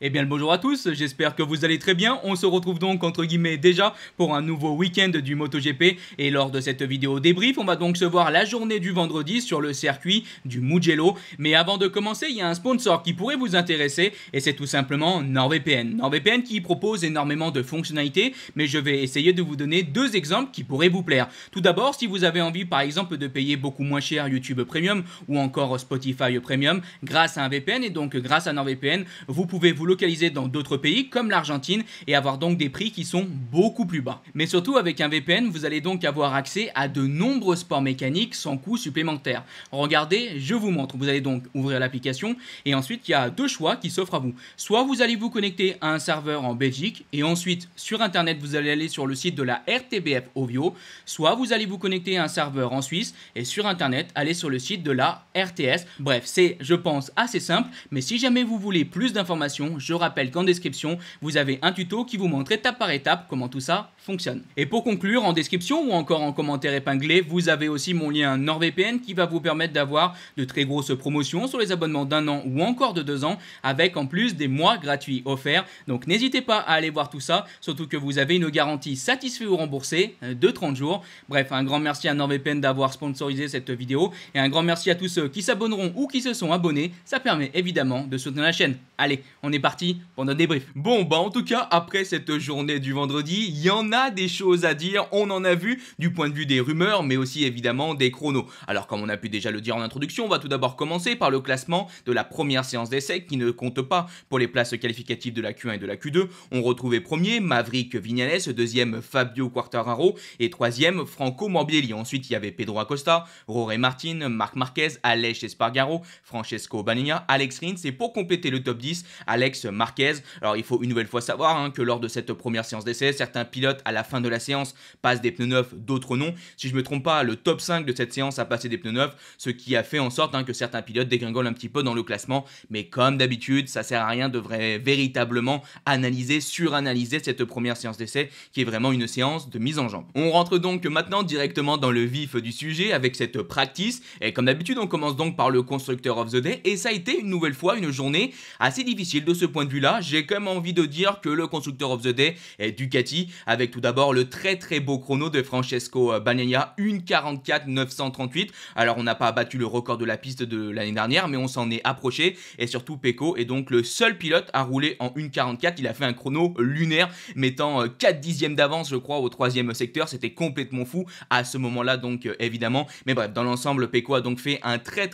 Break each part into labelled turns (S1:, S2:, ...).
S1: Eh bien le bonjour à tous, j'espère que vous allez très bien. On se retrouve donc entre guillemets déjà pour un nouveau week-end du MotoGP. Et lors de cette vidéo débrief, on va donc se voir la journée du vendredi sur le circuit du Mugello. Mais avant de commencer, il y a un sponsor qui pourrait vous intéresser et c'est tout simplement NordVPN. NordVPN qui propose énormément de fonctionnalités, mais je vais essayer de vous donner deux exemples qui pourraient vous plaire. Tout d'abord, si vous avez envie par exemple de payer beaucoup moins cher YouTube Premium ou encore Spotify Premium grâce à un VPN et donc grâce à NordVPN, vous pouvez vous localiser dans d'autres pays comme l'Argentine et avoir donc des prix qui sont beaucoup plus bas. Mais surtout avec un VPN, vous allez donc avoir accès à de nombreux sports mécaniques sans coût supplémentaire. Regardez, je vous montre. Vous allez donc ouvrir l'application et ensuite il y a deux choix qui s'offrent à vous. Soit vous allez vous connecter à un serveur en Belgique et ensuite sur internet vous allez aller sur le site de la RTBF Ovio, soit vous allez vous connecter à un serveur en Suisse et sur internet aller sur le site de la RTS. Bref, c'est je pense assez simple, mais si jamais vous voulez plus d'informations, je rappelle qu'en description, vous avez un tuto qui vous montre étape par étape comment tout ça fonctionne. Et pour conclure, en description ou encore en commentaire épinglé, vous avez aussi mon lien NordVPN qui va vous permettre d'avoir de très grosses promotions sur les abonnements d'un an ou encore de 2 ans, avec en plus des mois gratuits offerts. Donc n'hésitez pas à aller voir tout ça, surtout que vous avez une garantie satisfait ou remboursé de 30 jours. Bref, un grand merci à NordVPN d'avoir sponsorisé cette vidéo et un grand merci à tous ceux qui s'abonneront ou qui se sont abonnés. Ça permet évidemment de soutenir la chaîne. Allez, on est parti pour notre débrief. Bon, bah en tout cas, après cette journée du vendredi, il y en a des choses à dire. On en a vu du point de vue des rumeurs, mais aussi évidemment des chronos. Alors, comme on a pu déjà le dire en introduction, on va tout d'abord commencer par le classement de la première séance d'essai qui ne compte pas pour les places qualificatives de la Q1 et de la Q2. On retrouvait premier Maverick Viñales, deuxième Fabio Quartararo et troisième Franco Morbidelli. Ensuite, il y avait Pedro Acosta, Jorge Martin, Marc Marquez, Aleix Espargaro, Francesco Bagnaia, Alex Rins et pour compléter le top 10, Alex Marquez. Alors il faut une nouvelle fois savoir que lors de cette première séance d'essai, certains pilotes à la fin de la séance passent des pneus neufs, d'autres non. Si je ne me trompe pas, le top 5 de cette séance a passé des pneus neufs, ce qui a fait en sorte que certains pilotes dégringolent un petit peu dans le classement. Mais comme d'habitude, ça sert à rien de véritablement analyser, suranalyser cette première séance d'essai qui est vraiment une séance de mise en jambe. On rentre donc maintenant directement dans le vif du sujet avec cette practice. Et comme d'habitude, on commence donc par le Constructor of the Day et ça a été une nouvelle fois une journée assez difficile de ce point de vue-là. J'ai quand même envie de dire que le Constructor of the Day est Ducati, avec tout d'abord le très beau chrono de Francesco Bagnaia, 1:44,938. Alors on n'a pas battu le record de la piste de l'année dernière, mais on s'en est approché, et surtout Pecco est donc le seul pilote à rouler en 1:44. Il a fait un chrono lunaire, mettant 4 dixièmes d'avance je crois au troisième secteur. C'était complètement fou à ce moment-là donc évidemment, mais bref, dans l'ensemble Pecco a donc fait un très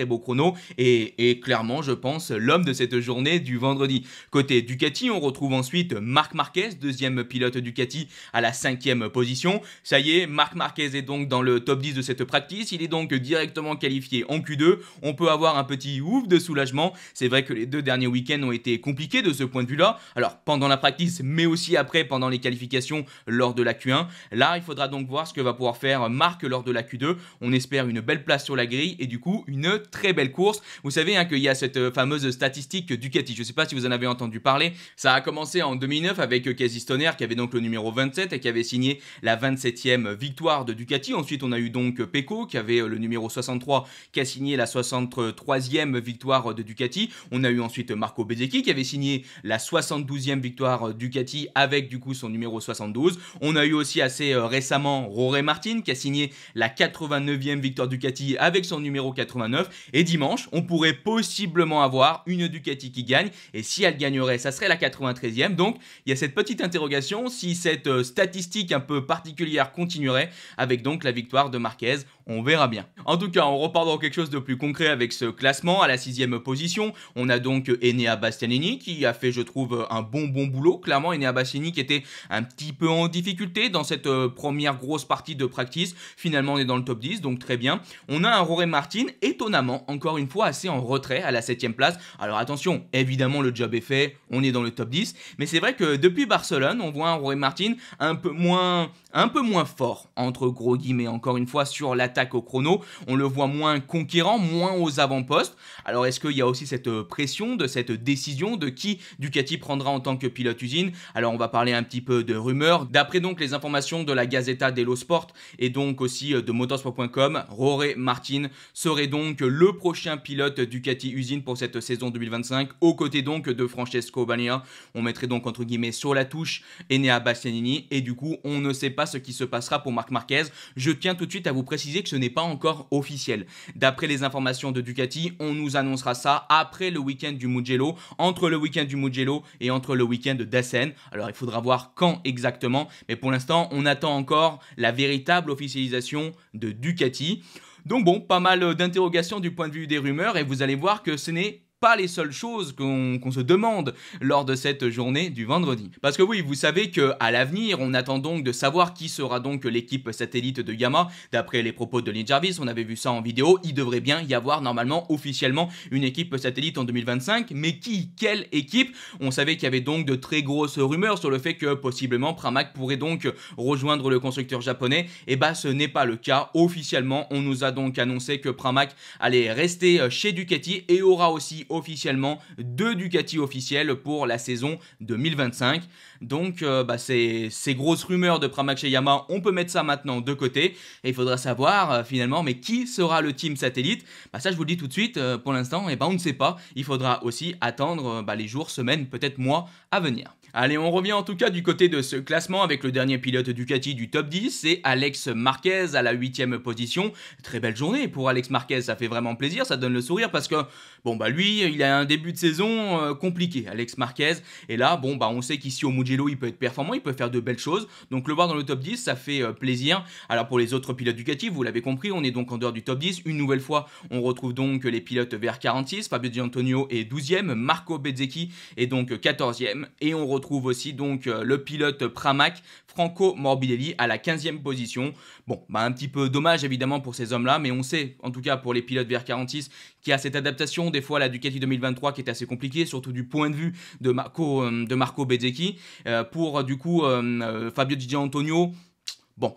S1: beau chrono et clairement je pense l'homme de cette journée du vendredi. Côté Ducati, on retrouve ensuite Marc Marquez, deuxième pilote Ducati à la 5e position. Ça y est, Marc Marquez est donc dans le top 10 de cette practice, il est donc directement qualifié en Q2. On peut avoir un petit ouf de soulagement. C'est vrai que les 2 derniers week-ends ont été compliqués de ce point de vue-là. Alors pendant la practice, mais aussi après pendant les qualifications lors de la Q1. Là, il faudra donc voir ce que va pouvoir faire Marc lors de la Q2. On espère une belle place sur la grille et du coup une très belle course. Vous savez qu'il y a cette fameuse statistique Ducati. Je ne sais pas si vous en avez entendu parler. Ça a commencé en 2009 avec Casey Stoner qui avait donc le numéro 27 et qui avait signé la 27e victoire de Ducati. Ensuite, on a eu donc Pecco qui avait le numéro 63 qui a signé la 63e victoire de Ducati. On a eu ensuite Marco Bezzecchi qui avait signé la 72e victoire Ducati avec du coup son numéro 72. On a eu aussi assez récemment Jorge Martin qui a signé la 89e victoire Ducati avec son numéro 89. Et dimanche, on pourrait possiblement avoir une Ducati qui gagne. Et si elle gagnerait, ça serait la 93e. Donc, il y a cette petite interrogation si cette statistique un peu particulière continuerait avec donc la victoire de Marquez. On verra bien. En tout cas, on repart dans quelque chose de plus concret avec ce classement. À la 6e position, on a donc Enea Bastianini qui a fait, je trouve, un bon boulot. Clairement, Enea Bastianini qui était un petit peu en difficulté dans cette première grosse partie de practice. Finalement, on est dans le top 10, donc très bien. On a un Jorge Martin, étonnamment, encore une fois, assez en retrait à la 7e place. Alors attention, évidemment, le job est fait, on est dans le top 10. Mais c'est vrai que depuis Barcelone, on voit un Jorge Martin un peu moins fort, entre gros guillemets, encore une fois, sur l'attaque attaque au chrono, on le voit moins conquérant, moins aux avant-postes. Alors est-ce qu'il y a aussi cette pression de cette décision de qui Ducati prendra en tant que pilote usine? Alors on va parler un petit peu de rumeurs. D'après donc les informations de la Gazzetta dello Sport et donc aussi de motorsport.com, Jorge Martin serait donc le prochain pilote Ducati usine pour cette saison 2025, aux côtés donc de Francesco Bagnaia. On mettrait donc entre guillemets sur la touche Enea Bastianini, et du coup on ne sait pas ce qui se passera pour Marc Marquez. Je tiens tout de suite à vous préciser que ce n'est pas encore officiel. D'après les informations de Ducati, on nous annoncera ça après le week-end du Mugello, entre le week-end du Mugello et entre le week-end d'Assen. Alors il faudra voir quand exactement, mais pour l'instant on attend encore la véritable officialisation de Ducati. Donc bon, pas mal d'interrogations du point de vue des rumeurs, et vous allez voir que ce n'est pas les seules choses qu'on se demande lors de cette journée du vendredi. Parce que oui, vous savez qu'à l'avenir, on attend donc de savoir qui sera donc l'équipe satellite de Yamaha. D'après les propos de Lee Jarvis, on avait vu ça en vidéo, il devrait bien y avoir normalement officiellement une équipe satellite en 2025. Mais qui? Quelle équipe? On savait qu'il y avait donc de très grosses rumeurs sur le fait que possiblement Pramac pourrait donc rejoindre le constructeur japonais. Et bah ce n'est pas le cas. Officiellement, on nous a donc annoncé que Pramac allait rester chez Ducati et aura aussi officiellement 2 Ducati officiels pour la saison 2025. Donc ces grosses rumeurs de Pramac chez Yamaha, on peut mettre ça maintenant de côté, et il faudra savoir finalement mais qui sera le team satellite. Ça je vous le dis tout de suite, pour l'instant on ne sait pas. Il faudra aussi attendre les jours, semaines, peut-être mois à venir. Allez, on revient en tout cas du côté de ce classement avec le dernier pilote Ducati du top 10, c'est Alex Marquez à la 8e position. Très belle journée pour Alex Marquez, ça fait vraiment plaisir, ça donne le sourire parce que lui, il a un début de saison compliqué, Alex Marquez. Et là, on sait qu'ici au Mugello, il peut être performant, il peut faire de belles choses. Donc le voir dans le top 10, ça fait plaisir. Alors pour les autres pilotes Ducati, vous l'avez compris, on est donc en dehors du top 10. Une nouvelle fois, on retrouve donc les pilotes VR46, Fabio Di Antonio est 12e, Marco Bezzecchi est donc 14e. Et on retrouve aussi donc le pilote Pramac, Franco Morbidelli à la 15e position. Un petit peu dommage évidemment pour ces hommes-là, mais on sait, en tout cas pour les pilotes VR46, qu'il y a cette adaptation des fois à la Ducati 2023 qui est assez compliquée, surtout du point de vue de Marco Bezzecchi. Pour du coup Fabio Di Antonio,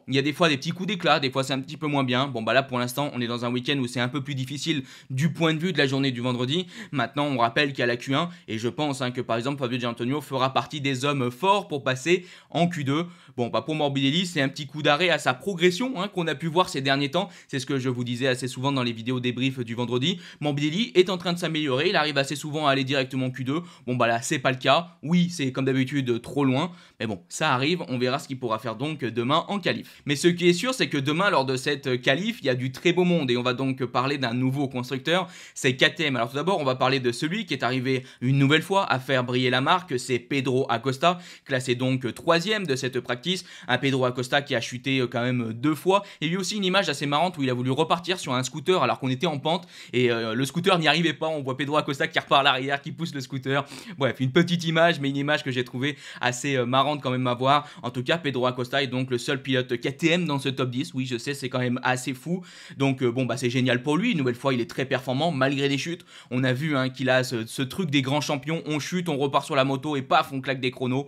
S1: il y a des fois des petits coups d'éclat, des fois c'est un petit peu moins bien. Là pour l'instant on est dans un week-end où c'est un peu plus difficile du point de vue de la journée du vendredi. Maintenant on rappelle qu'il y a la Q1 et je pense que par exemple Fabio Di Antonio fera partie des hommes forts pour passer en Q2. Pour Morbidelli c'est un petit coup d'arrêt à sa progression qu'on a pu voir ces derniers temps. C'est ce que je vous disais assez souvent dans les vidéos débrief du vendredi. Morbidelli est en train de s'améliorer, il arrive assez souvent à aller directement en Q2. Là c'est pas le cas. Oui, c'est comme d'habitude trop loin, mais ça arrive, on verra ce qu'il pourra faire donc demain en qualif. Mais ce qui est sûr, c'est que demain, lors de cette qualif, il y a du très beau monde et on va donc parler d'un nouveau constructeur, c'est KTM. Alors tout d'abord, on va parler de celui qui est arrivé une nouvelle fois à faire briller la marque, c'est Pedro Acosta, classé donc 3e de cette practice. Un Pedro Acosta qui a chuté quand même 2 fois. Il y a eu aussi une image assez marrante où il a voulu repartir sur un scooter alors qu'on était en pente et le scooter n'y arrivait pas. On voit Pedro Acosta qui repart à l'arrière, qui pousse le scooter. Bref, une petite image, mais une image que j'ai trouvée assez marrante quand même à voir. En tout cas, Pedro Acosta est donc le seul pilote KTM dans ce top 10. Oui, je sais, c'est quand même assez fou. Donc c'est génial pour lui. Une nouvelle fois, il est très performant malgré les chutes. On a vu qu'il a ce truc des grands champions. On chute, on repart sur la moto et paf, on claque des chronos.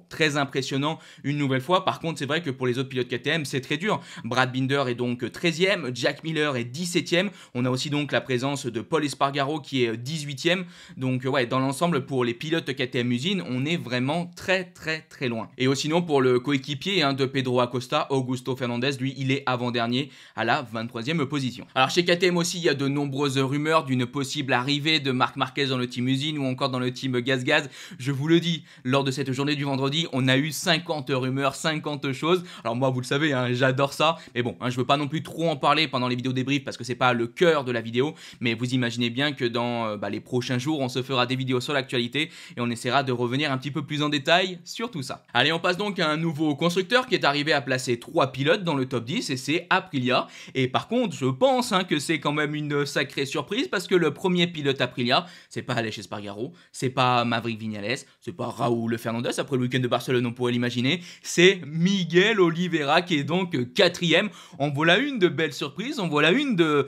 S1: Très impressionnant une nouvelle fois. Par contre, c'est vrai que pour les autres pilotes KTM, c'est très dur. Brad Binder est donc 13e, Jack Miller est 17e. On a aussi donc la présence de Paul Espargaro qui est 18e. Donc dans l'ensemble, pour les pilotes KTM usine, on est vraiment très loin. Et sinon, pour le coéquipier de Pedro Acosta, Augusto Fernandez, lui, il est avant-dernier à la 23e position. Alors chez KTM aussi, il y a de nombreuses rumeurs d'une possible arrivée de Marc Marquez dans le team usine ou encore dans le team Gaz. Je vous le dis, lors de cette journée du vendredi, on a eu 50 rumeurs, 50 choses. Alors moi, vous le savez, j'adore ça. Mais je veux pas non plus trop en parler pendant les vidéos débrief parce que c'est pas le cœur de la vidéo. Mais vous imaginez bien que dans les prochains jours, on se fera des vidéos sur l'actualité et on essaiera de revenir un petit peu plus en détail sur tout ça. Allez, on passe donc à un nouveau constructeur qui est arrivé à placer 3 pilotes dans le top 10 et c'est Aprilia. Et par contre, je pense que c'est quand même une sacrée surprise parce que le premier pilote Aprilia, c'est pas Aleix Espargaro, c'est pas Maverick Viñales, c'est pas Raúl Fernandez après le week-end de Barcelone, on pourrait l'imaginer, c'est Miguel Oliveira qui est donc 4e. En voilà une de belles surprises, en voilà une de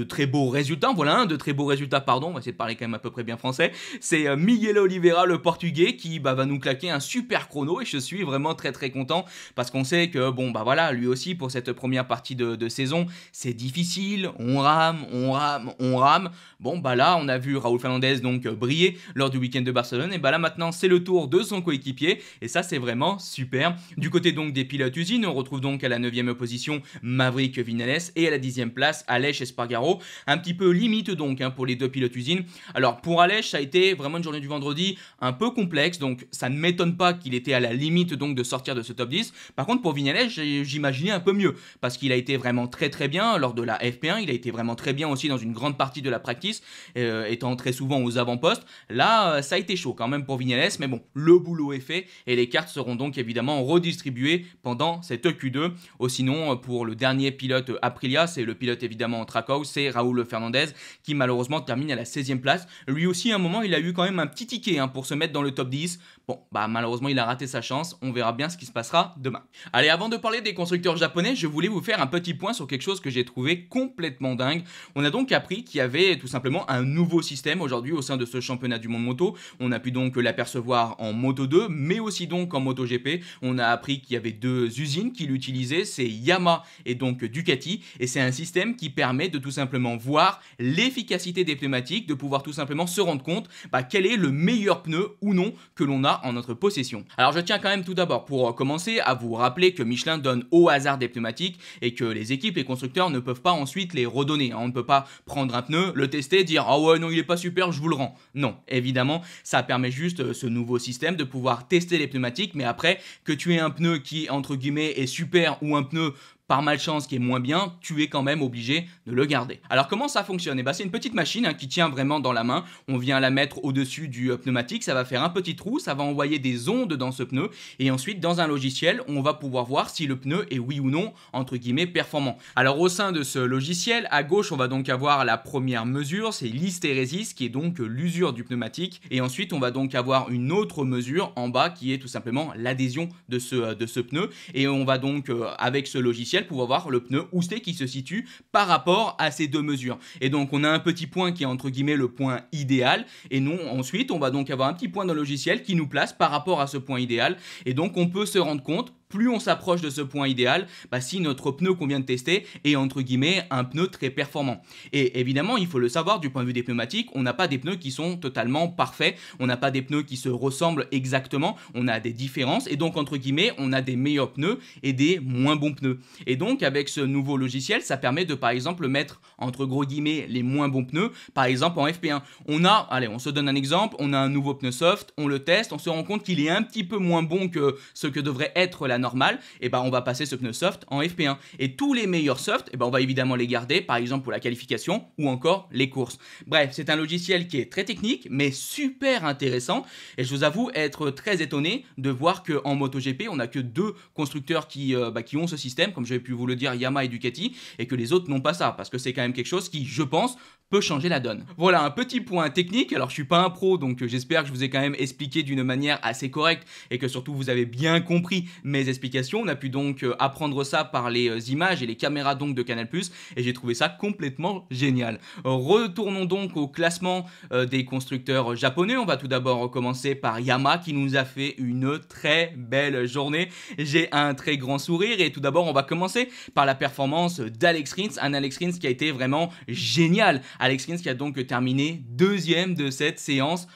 S1: très beaux résultats, en voilà un de très beaux résultats, pardon, on va essayer de parler quand même à peu près bien français. C'est Miguel Oliveira, le portugais, qui va nous claquer un super chrono et je suis vraiment très content parce qu'on sait que que bon bah voilà, lui aussi pour cette première partie de saison, c'est difficile, on rame, on rame, on rame. Bon bah là, on a vu Raúl Fernandez donc briller lors du week-end de Barcelone, et bah là maintenant c'est le tour de son coéquipier, et ça c'est vraiment super. Du côté donc des pilotes usines, on retrouve donc à la 9e position Maverick Viñales et à la 10e place Aleix Espargaro, un petit peu limite donc pour les deux pilotes usines. Alors pour Aleix, ça a été vraiment une journée du vendredi un peu complexe, donc ça ne m'étonne pas qu'il était à la limite donc de sortir de ce top 10. Par contre pour Viñales, j'imaginais un peu mieux, parce qu'il a été vraiment très bien lors de la FP1, il a été vraiment très bien aussi dans une grande partie de la practice, étant très souvent aux avant-postes. Là, ça a été chaud quand même pour Viñales, mais bon, le boulot est fait et les cartes seront donc évidemment redistribuées pendant cette Q2. Sinon, pour le dernier pilote Aprilia, c'est le pilote évidemment en Trackhouse, c'est Raúl Fernandez qui malheureusement termine à la 16e place. Lui aussi, à un moment, il a eu quand même un petit ticket pour se mettre dans le top 10. Bon, bah malheureusement, il a raté sa chance. On verra bien ce qui se passera demain. Allez, avant de parler des constructeurs japonais, je voulais vous faire un petit point sur quelque chose que j'ai trouvé complètement dingue. On a donc appris qu'il y avait tout simplement un nouveau système aujourd'hui au sein de ce championnat du monde moto. On a pu donc l'apercevoir en Moto 2, mais aussi donc en MotoGP. On a appris qu'il y avait deux usines qui l'utilisaient, c'est Yamaha et donc Ducati, et c'est un système qui permet de tout simplement voir l'efficacité des pneumatiques, de pouvoir tout simplement se rendre compte quel est le meilleur pneu ou non que l'on a en notre possession. Alors je tiens quand même tout d'abord pour commencer à vous rappeler que Michelin donne au hasard des pneumatiques et que les équipes et constructeurs ne peuvent pas ensuite les redonner. On ne peut pas prendre un pneu, le tester, dire ah ouais non il est pas super, je vous le rends. Non, évidemment ça permet juste ce nouveau système de pouvoir tester les pneumatiques, mais après que tu aies un pneu qui entre guillemets est super ou un pneu par malchance qui est moins bien, tu es quand même obligé de le garder. Alors comment ça fonctionne? C'est une petite machine qui tient vraiment dans la main. On vient la mettre au-dessus du pneumatique, ça va faire un petit trou, ça va envoyer des ondes dans ce pneu, et ensuite dans un logiciel, on va pouvoir voir si le pneu est oui ou non, entre guillemets, performant. Alors au sein de ce logiciel, à gauche, on va donc avoir la première mesure, c'est l'hystérésis, qui est donc l'usure du pneumatique, et ensuite on va donc avoir une autre mesure en bas, qui est tout simplement l'adhésion de ce pneu, et on va donc, avec ce logiciel, pouvoir voir le pneu où c'est qui se situe par rapport à ces deux mesures. Et donc on a un petit point qui est entre guillemets le point idéal, et non ensuite on va donc avoir un petit point dans le logiciel qui nous place par rapport à ce point idéal, et donc on peut se rendre compte plus on s'approche de ce point idéal, si notre pneu qu'on vient de tester est entre guillemets un pneu très performant. Et évidemment, il faut le savoir, du point de vue des pneumatiques, on n'a pas des pneus qui sont totalement parfaits, on n'a pas des pneus qui se ressemblent exactement, on a des différences, et donc entre guillemets, on a des meilleurs pneus et des moins bons pneus. Et donc avec ce nouveau logiciel, ça permet de par exemple mettre entre gros guillemets les moins bons pneus, par exemple en FP1. On se donne un exemple, on a un nouveau pneu soft, on le teste, on se rend compte qu'il est un petit peu moins bon que ce que devrait être la normale, et on va passer ce pneu soft en FP1. Et tous les meilleurs softs, on va évidemment les garder, par exemple pour la qualification ou encore les courses. Bref, c'est un logiciel qui est très technique, mais super intéressant, et je vous avoue être très étonné de voir qu'en MotoGP, on n'a que deux constructeurs qui ont ce système, comme j'avais pu vous le dire, Yamaha et Ducati, et que les autres n'ont pas ça, parce que c'est quand même quelque chose qui, je pense, peut changer la donne. Voilà un petit point technique. Alors je suis pas un pro, donc j'espère que je vous ai quand même expliqué d'une manière assez correcte et que surtout vous avez bien compris mes explications. On a pu donc apprendre ça par les images et les caméras donc de Canal+, et j'ai trouvé ça complètement génial. Retournons donc au classement des constructeurs japonais. On va tout d'abord commencer par Yamaha qui nous a fait une très belle journée. J'ai un très grand sourire, et tout d'abord on va commencer par la performance d'Alex Rins, un Alex Rins qui a été vraiment génial. Alex Rins qui a donc terminé deuxième de cette séance.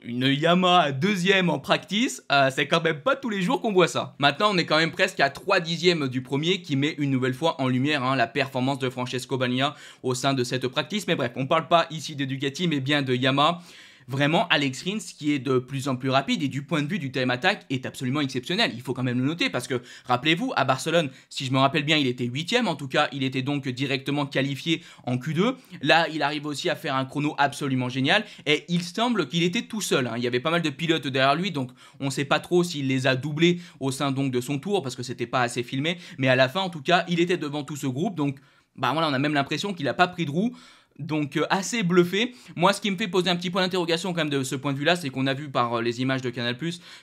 S1: Une Yamaha deuxième en practice, c'est quand même pas tous les jours qu'on voit ça. Maintenant, on est quand même presque à 3 dixièmes du premier, qui met une nouvelle fois en lumière la performance de Francesco Bagnaia au sein de cette practice. Mais bref, on parle pas ici de Ducati, mais bien de Yamaha. Vraiment, Alex Rins qui est de plus en plus rapide, et du point de vue du time attack est absolument exceptionnel. Il faut quand même le noter, parce que rappelez-vous, à Barcelone, si je me rappelle bien, il était 8ème, en tout cas il était donc directement qualifié en Q2. Là il arrive aussi à faire un chrono absolument génial, et il semble qu'il était tout seul. Il y avait pas mal de pilotes derrière lui, donc on ne sait pas trop s'il les a doublés au sein donc de son tour, parce que c'était pas assez filmé, mais à la fin en tout cas il était devant tout ce groupe, donc on a même l'impression qu'il n'a pas pris de roue. Donc assez bluffé. Moi, ce qui me fait poser un petit point d'interrogation quand même de ce point de vue là, c'est qu'on a vu par les images de Canal+,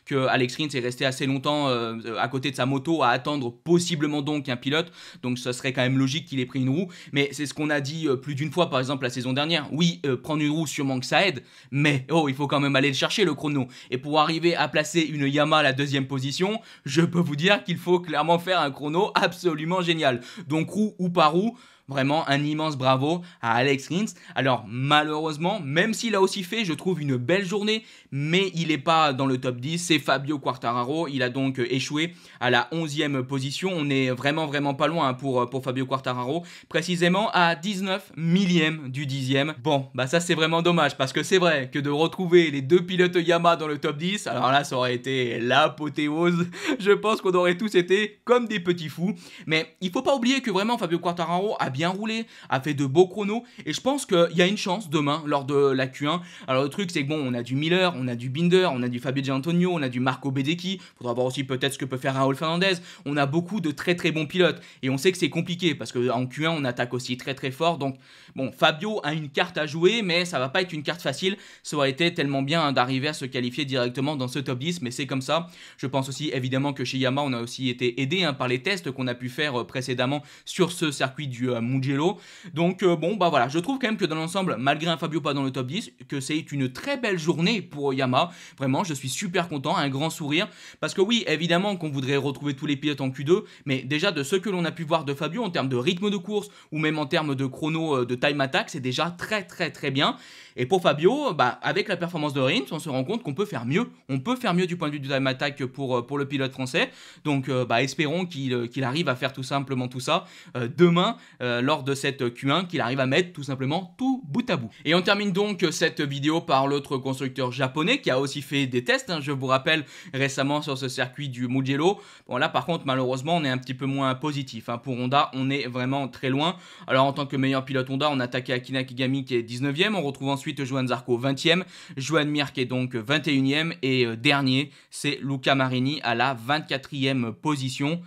S1: que Alex Rins est resté assez longtemps à côté de sa moto à attendre possiblement donc un pilote. Donc ça serait quand même logique qu'il ait pris une roue. Mais c'est ce qu'on a dit plus d'une fois, par exemple la saison dernière. Oui, prendre une roue sûrement que ça aide, mais il faut quand même aller le chercher le chrono. Et pour arriver à placer une Yamaha à la 2e position, je peux vous dire qu'il faut clairement faire un chrono absolument génial. Donc roue ou pas roue, vraiment un immense bravo à Alex Rins. Alors malheureusement, même s'il a aussi fait, je trouve, une belle journée, mais il n'est pas dans le top 10, c'est Fabio Quartararo. Il a donc échoué à la 11e position. On est vraiment pas loin pour Fabio Quartararo, précisément à 19 millièmes du 10e. Bon, bah ça c'est vraiment dommage, parce que c'est vrai que de retrouver les 2 pilotes Yamaha dans le top 10, alors là ça aurait été l'apothéose. Je pense qu'on aurait tous été comme des petits fous. Mais il faut pas oublier que vraiment Fabio Quartararo a bien roulé, a fait de beaux chronos, et je pense qu'il y a une chance demain lors de la Q1. Alors le truc c'est que bon, on a du Miller, on a du Binder, on a du Fabio Gianantonio, on a du Marco Bezzecchi, faudra voir aussi peut-être ce que peut faire Raúl Fernandez. On a beaucoup de très bons pilotes, et on sait que c'est compliqué, parce qu'en Q1 on attaque aussi très fort, donc bon, Fabio a une carte à jouer, mais ça va pas être une carte facile. Ça aurait été tellement bien d'arriver à se qualifier directement dans ce top 10, mais c'est comme ça. Je pense aussi évidemment que chez Yamaha on a aussi été aidé par les tests qu'on a pu faire précédemment sur ce circuit du Mugello. Donc bon bah voilà, je trouve quand même que dans l'ensemble, malgré un Fabio pas dans le top 10, que c'est une très belle journée pour Yamaha. Vraiment, je suis super content, un grand sourire, parce que oui, évidemment qu'on voudrait retrouver tous les pilotes en Q2, mais déjà de ce que l'on a pu voir de Fabio en termes de rythme de course ou même en termes de chrono de time attack, c'est déjà très bien. Et pour Fabio, bah, avec la performance de Rins, on se rend compte qu'on peut faire mieux. On peut faire mieux du point de vue du time attack pour le pilote français. Donc bah, espérons qu'il arrive à faire tout simplement tout ça demain lors de cette Q1, qu'il arrive à mettre tout simplement tout bout à bout. Et on termine donc cette vidéo par l'autre constructeur japonais qui a aussi fait des tests, je vous rappelle, récemment sur ce circuit du Mugello. Bon là par contre malheureusement on est un petit peu moins positif. Pour Honda, on est vraiment très loin. Alors en tant que meilleur pilote Honda, on a Takahaki Nakagami qui est 19e, on retrouve ensuite Johan Zarco 20e, Joan Mir qui est donc 21e, et dernier c'est Luca Marini à la 24e position.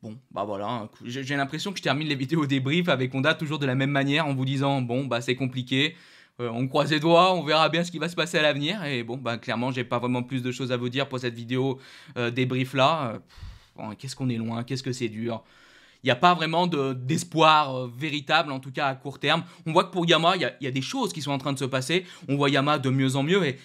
S1: Bon, bah voilà, j'ai l'impression que je termine les vidéos débrief avec Honda toujours de la même manière, en vous disant bon bah c'est compliqué, on croise les doigts, on verra bien ce qui va se passer à l'avenir. Et bon bah clairement j'ai pas vraiment plus de choses à vous dire pour cette vidéo débrief là. Bon, qu'est-ce qu'on est loin, qu'est-ce que c'est dur. Il n'y a pas vraiment d'espoir véritable, en tout cas à court terme. On voit que pour Yamaha, il y a des choses qui sont en train de se passer. On voit Yamaha de mieux en mieux, et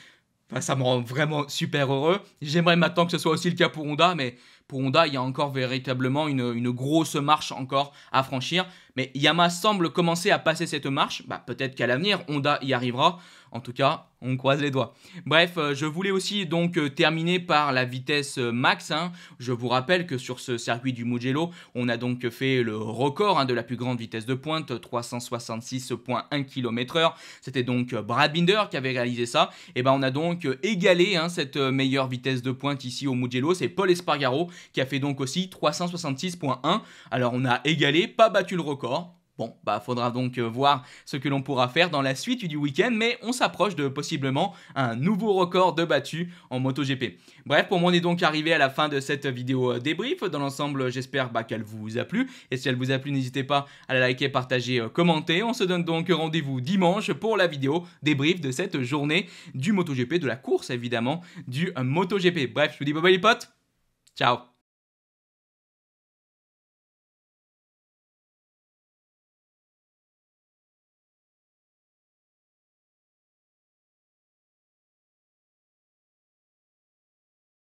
S1: ça me rend vraiment super heureux. J'aimerais maintenant que ce soit aussi le cas pour Honda, mais pour Honda, il y a encore véritablement une grosse marche encore à franchir. Mais Yamaha semble commencer à passer cette marche. Bah, peut-être qu'à l'avenir, Honda y arrivera. En tout cas, on croise les doigts. Bref, je voulais aussi donc terminer par la vitesse max. Je vous rappelle que sur ce circuit du Mugello, on a donc fait le record de la plus grande vitesse de pointe, 366,1 km/h. C'était donc Brad Binder qui avait réalisé ça. Et ben on a donc égalé cette meilleure vitesse de pointe ici au Mugello. C'est Paul Espargaro qui a fait donc aussi 366,1. Alors on a égalé, pas battu le record. Bon, bah faudra donc voir ce que l'on pourra faire dans la suite du week-end, mais on s'approche de possiblement un nouveau record de battu en MotoGP. Bref, pour moi on est donc arrivé à la fin de cette vidéo débrief. Dans l'ensemble, j'espère qu'elle vous a plu. Et si elle vous a plu, n'hésitez pas à la liker, partager, commenter. On se donne donc rendez-vous dimanche pour la vidéo débrief de cette journée du MotoGP, de la course évidemment du MotoGP. Bref, je vous dis bye bye les potes, ciao.